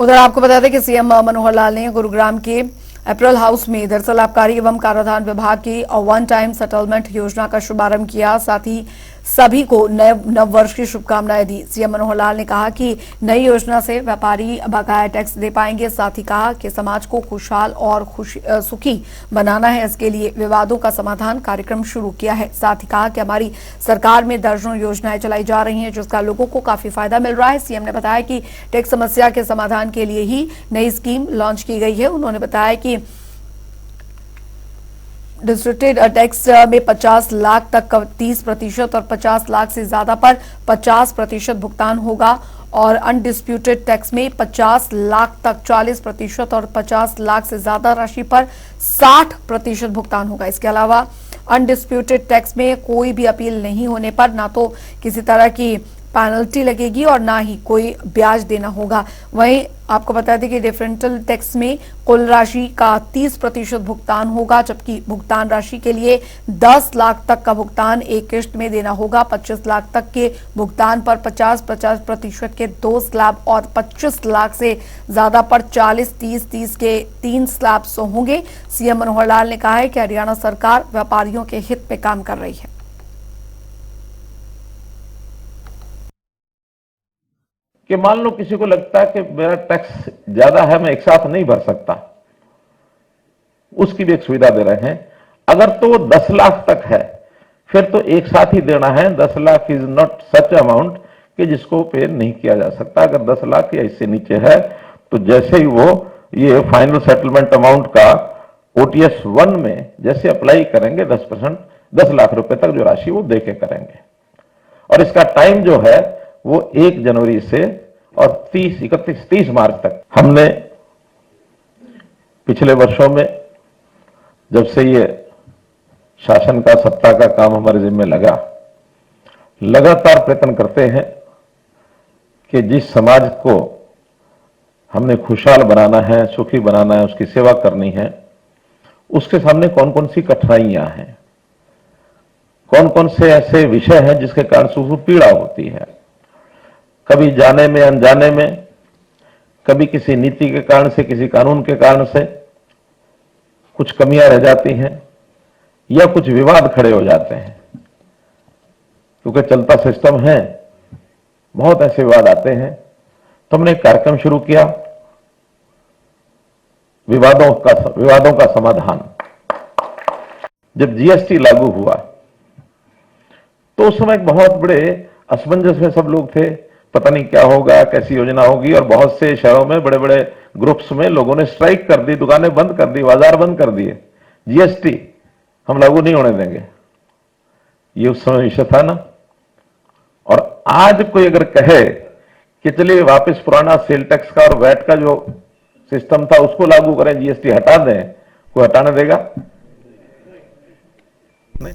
उधर आपको बता दें कि सीएम मनोहर लाल ने गुरुग्राम के अप्रैल हाउस में दरअसल आबकारी एवं कराधान विभाग की वन टाइम सेटलमेंट योजना का शुभारंभ किया। साथ ही सभी को नव वर्ष की शुभकामनाएं दी। सीएम मनोहर लाल ने कहा कि नई योजना से व्यापारी बकाया टैक्स दे पाएंगे। साथ ही कहा कि समाज को खुशहाल और सुखी बनाना है, इसके लिए विवादों का समाधान कार्यक्रम शुरू किया है। साथ ही कहा कि हमारी सरकार में दर्जनों योजनाएं चलाई जा रही हैं, जिसका लोगों को काफी फायदा मिल रहा है। सीएम ने बताया कि टैक्स समस्या के समाधान के लिए ही नई स्कीम लॉन्च की गई है। उन्होंने बताया कि डिस्ट्रिक्टेड टैक्स में 50 लाख तक 30% और 50 लाख से ज्यादा पर 50% भुगतान होगा और अनडिस्प्यूटेड टैक्स में 50 लाख तक 40% और 50 लाख से ज्यादा राशि पर 60% भुगतान होगा। इसके अलावा अनडिस्प्यूटेड टैक्स में कोई भी अपील नहीं होने पर ना तो किसी तरह की पेनल्टी लगेगी और ना ही कोई ब्याज देना होगा। वहीं आपको बता दें कि डिफरेंशियल टैक्स में कुल राशि का 30% भुगतान होगा, जबकि भुगतान राशि के लिए 10 लाख तक का भुगतान एक किश्त में देना होगा। 25 लाख तक के भुगतान पर 50% के 2 स्लैब और 25 लाख से ज्यादा पर 40-30 के 3 स्लैब्स होंगे। सीएम मनोहर लाल ने कहा है कि हरियाणा सरकार व्यापारियों के हित में काम कर रही है। कि मान लो किसी को लगता है कि मेरा टैक्स ज्यादा है, मैं एक साथ नहीं भर सकता, उसकी भी एक सुविधा दे रहे हैं। अगर तो 10 लाख तक है फिर तो एक साथ ही देना है। 10 lakh is not such amount कि जिसको पे नहीं किया जा सकता। अगर 10 लाख या इससे नीचे है तो जैसे ही वो ये फाइनल सेटलमेंट अमाउंट का OTS 1 में जैसे अप्लाई करेंगे 10% 10 लाख रुपए तक जो राशि वो देके करेंगे। और इसका टाइम जो है वो 1 जनवरी से और 30 मार्च तक। हमने पिछले वर्षों में जब से ये शासन का सत्ता का काम हमारे जिम्मे लगा, लगातार प्रयत्न करते हैं कि जिस समाज को हमने खुशहाल बनाना है, सुखी बनाना है, उसकी सेवा करनी है, उसके सामने कौन कौन सी कठिनाइयां हैं, कौन कौन से ऐसे विषय हैं जिसके कारण उसको पीड़ा होती है। कभी जाने में अनजाने में, कभी किसी नीति के कारण से, किसी कानून के कारण से कुछ कमियां रह जाती हैं या कुछ विवाद खड़े हो जाते हैं। क्योंकि चलता सिस्टम है, बहुत ऐसे विवाद आते हैं। तो हमने एक कार्यक्रम शुरू किया, विवादों का समाधान। जब GST लागू हुआ तो उस समय बहुत बड़े असमंजस में सब लोग थे, पता नहीं क्या होगा, कैसी योजना होगी। और बहुत से शहरों में बड़े बड़े ग्रुप्स में लोगों ने स्ट्राइक कर दी, दुकानें बंद कर दी, बाजार बंद कर दिए। GST हम लागू नहीं होने देंगे, ये उस समय विषय था ना। और आज कोई अगर कहे कि चलिए वापस पुराना सेल टैक्स का और वैट का जो सिस्टम था उसको लागू करें, GST हटा दें, कोई हटाने देगा नहीं।